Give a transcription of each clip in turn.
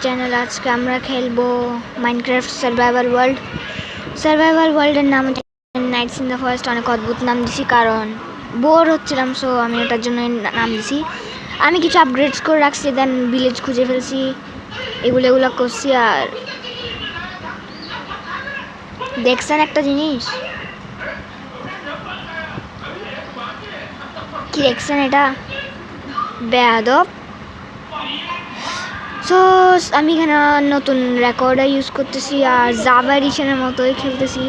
Channel আজকে আমরা খেলবো মাইনক্রাফট সার্ভাইভাল ওয়ার্ল্ডের নাম নাইটস ইন দ্য ফরেস্ট। অনেক অদ্ভুত নাম দিছি কারণ বোর হচ্ছিলাম, সো আমি ওটার জন্য নাম দিছি। আমি কিছু আপগ্রেডস করে রাখছি, দেন ভিলেজ খুঁজে ফেলছি, এগুলো করছি। আর দেখছেন একটা জিনিস কি দেখছেন, এটা বেয়াদব। সো আমি এখানে নতুন রেকর্ডার ইউজ করতেছি আর জাভা এডিশনের মতোই খেলতেছি,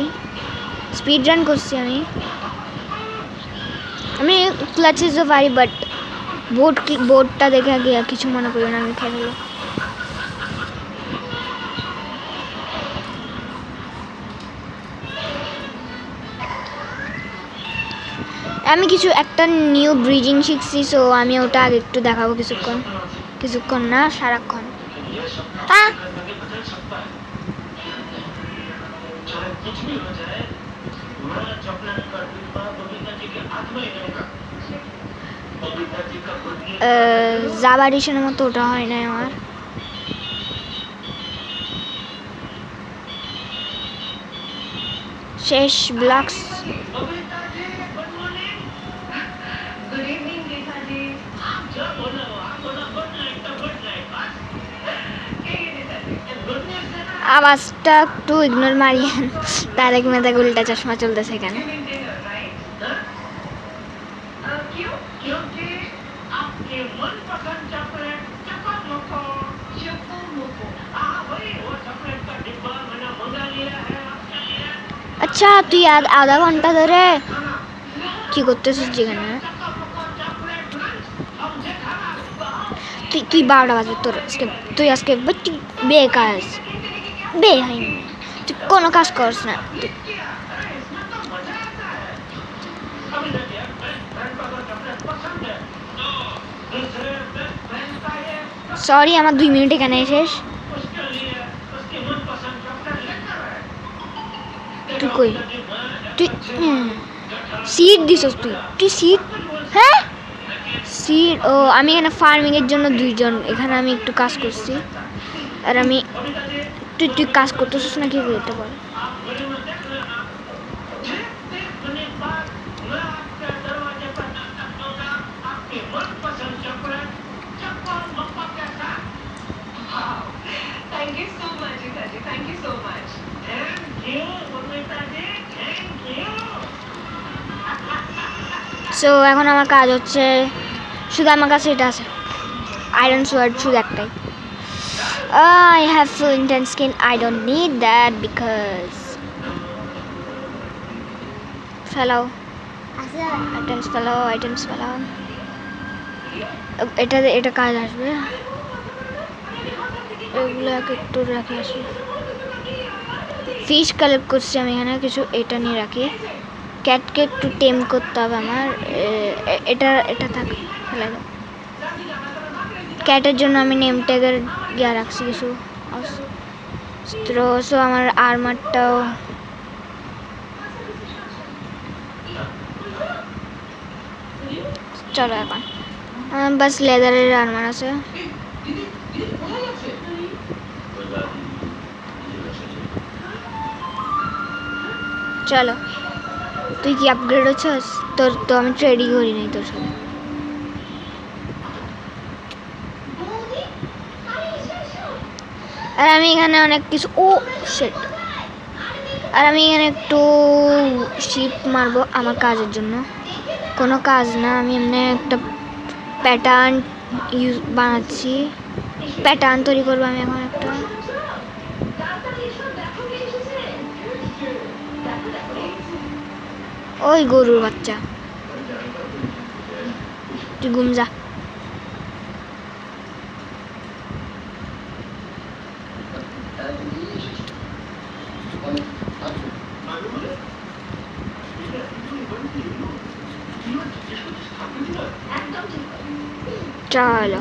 স্পিড রান করছি। আমি ক্লাচেসও পারি, বাট বোর্ডটা দেখে গিয়ে কিছু মনে করি না, আমি খেলে। আমি একটা নিউ ব্রিজিং শিখছি, সো আমি ওটা আগে একটু দেখাবো কিছুক্ষণ না, সারাক্ষণ। জাভা এডিশনের মতো ওটা হয় না আমার। শেষ ব্লকস। আওয়াজটা একটু ইগনোর মারিয়েন, তারেক মেয়েদের উল্টা চশমা চলতেছে এখানে। আচ্ছা, তুই আধা ঘন্টা ধরে কি করতেছিস যেখানে? তুই 12টা বাজে, তুই আজকে বেকাজ হয়নি, তুই কোনো কাজ করস না। সরি, আমার 2 মিনিট এখানে শেষ। তুই কই? তুই সিট দিছস? তুই সিট? হ্যাঁ, সিট। ও, আমি এখানে ফার্মিং এর জন্য 2 জন, এখানে আমি একটু কাজ করছি। আর আমি তুই কাজ করতেছিস না কি করতে বল? সো এখন আমার কাজ হচ্ছে, শুধু আমার কাছে এটা আছে, আয়রন সোয়ার্ড, শুধু একটাই। I have full intense skin. I don't need that because fellow items fellow এটা কাজ আসবে, এগুলো একটু রাখি। আসবে ফিশ কালেক্ট করছি আমি এখানে কিছু, এটা নিয়ে রাখি। ক্যাটকে একটু টেম করতে হবে আমার, এটা থাকে ফেলে দাও। ক্যাটের জন্য আমি নেম ট্যাগের ইয়া রাখছি কিছু অস্ত্র। সো আমার আর্মারটাও চলো, এখন বাস লেদারের আর্মার আছে। চলো, তুই কি আপগ্রেড হচ্ছিস? তোর তো আমি ট্রেডই করি নাই তোর সাথে। আর আমি এখানে অনেক কিছু আর আমি এখানে একটু শিপ মারবো আমার কাজের জন্য। কোনো কাজ না, আমি এমনি একটা প্যাটার্ন বানাচ্ছি, প্যাটার্ন তৈরি করবো আমি এখন একটা। ওই গরুর বাচ্চা, তুই ঘুম যা। চলো,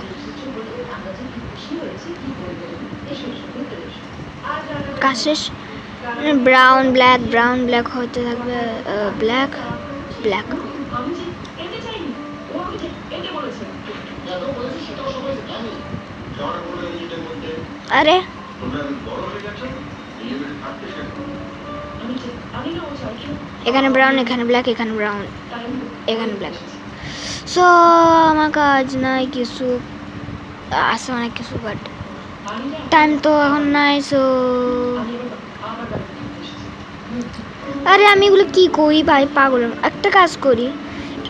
কাজ শেষ। ব্রাউন ব্ল্যাক হতে থাকবে, ব্ল্যাক। আরে এখানে ব্রাউন, এখানে ব্ল্যাক, এখানে ব্রাউন, এখানে ব্ল্যাক। সো আমার কাজ নাই কিছু, আছে অনেক কিছু, বাট টাইম তো এখন নাই। সো আরে আমি এগুলো কি করি ভাই, পাগল। একটা কাজ করি,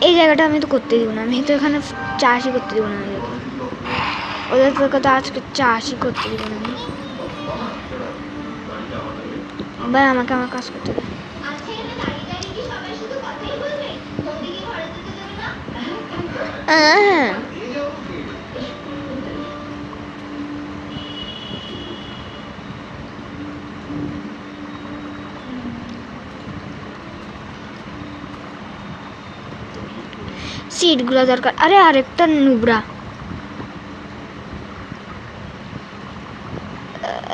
এই জায়গাটা আমি তো করতে দিব না, আমি তো এখানে চাষই করতে দিব না ওদেরকে তো আজকে চাষই করতে দিব না আমি। ভাই আমাকে আমার কাজ করতে দিই। হ্যাঁ সিটগুলো দরকার। আরে আরেকটা নুবরা,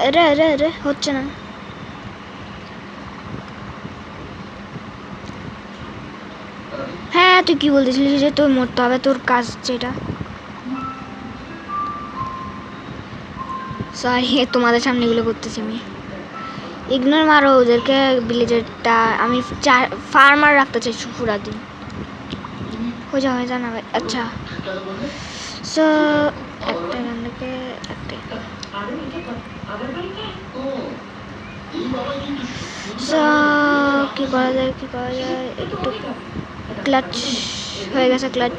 আরে আরে আরে হচ্ছে না। হ্যাঁ তুই কি বলতেছিলিস যে তোর মরতে হবে, তোর কাজ যেটা। সরি তোমাদের সামনে এগুলো করতেছি আমি। ইগনোর মারো ওদেরকে, ভিলেজারটা আমি ফার্মার রাখতে চাই পুরা দিন। হয়ে যা না ভাই। আচ্ছা সো একটা এখান থেকে একটা, সো কি করা যায়, কি করা যায়, একটু ক্লাচ হয়ে গেছে, ক্লাচ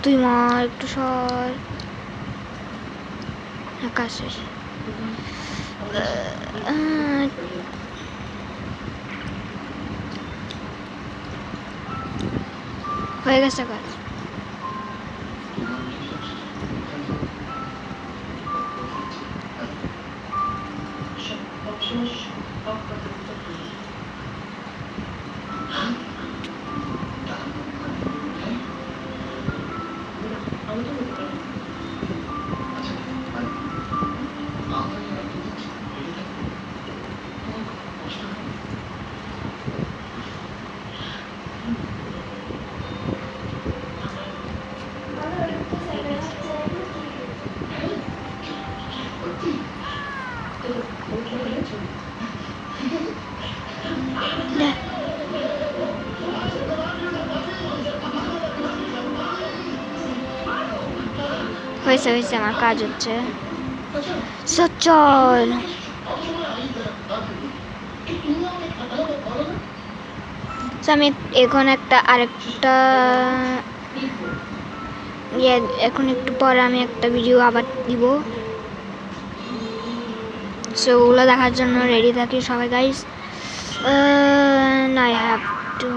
তুই মার একটু সর। কাজ শেষ। হয়ে গেছে কাজ। হয়েছে হয়েছে, আমার কাজ হচ্ছে। সো চল আমি এখন একটা আরেকটা এখন একটু পরে আমি একটা ভিডিও আবার দিব। সো ওগুলো দেখার জন্য রেডি থাকি সবাই guys. I have to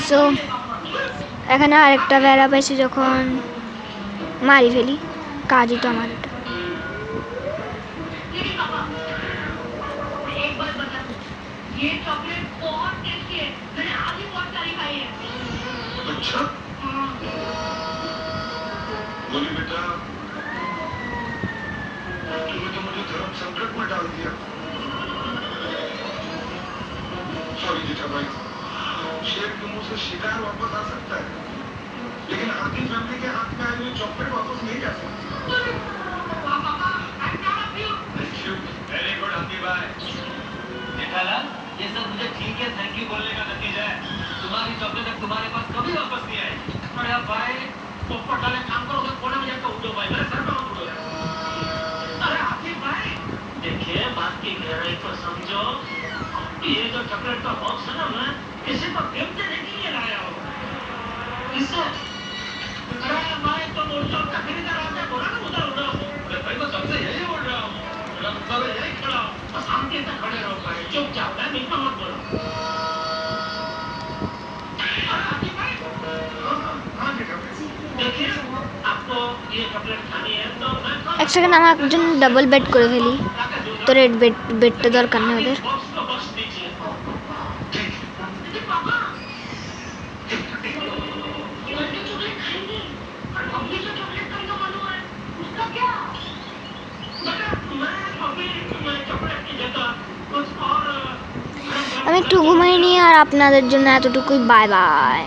so এখানে আরেকটা বেড়া পাইছি, যখন মারি ফেলি। কাজই তো আমার এটা। संकट में डाल दिया। सॉरी जेठा भाई, शेर के मुंह से शिकार वापस आ सकता है, लेकिन हाथी फैमिली के हाथ में आई हुई चॉकलेट वापस नहीं जा सकती। वेरी गुड हाथी भाई। जेठालाल, ये सब मुझे ठीक है थैंक यू बोलने का नतीजा है। तुम्हारी चॉकलेट अब तुम्हारे पास कभी वापस नहीं आएगी। अरे भाई पोपट वाले काम करो, उधर कोने में जाकर उठो भाई, मेरे सर पे मत उठो यार। अरे हाथी भाई देखिए बात की गहराई को समझो। ये जो चॉकलेट का बॉक्स है ना, मैं किसी को गिफ्ट देने के लिए लाया हूँ। किससे? अरे मैं तो मोटरसाइकिल का खरीदार आके बोला ना उधर उड़ो। अरे भाई मैं सबसे यही बोल रहा हूँ, मेरा मतलब यही खड़ा हूँ, बस शांति से खड़े रहो भाई, चुपचाप, मैं मीठा मत बोलो। अरे हाथी भाई देखिए आपको ये चॉकलेट खानी है तो मैं এক সেকেন্ড আমার একজন ডাবল বেড করে ফেলি, তো রেড বেডটা দরকার নেই ওদের। ঘুমাইনি আর আপনাদের জন্য এতটুকুই, বাই বাই।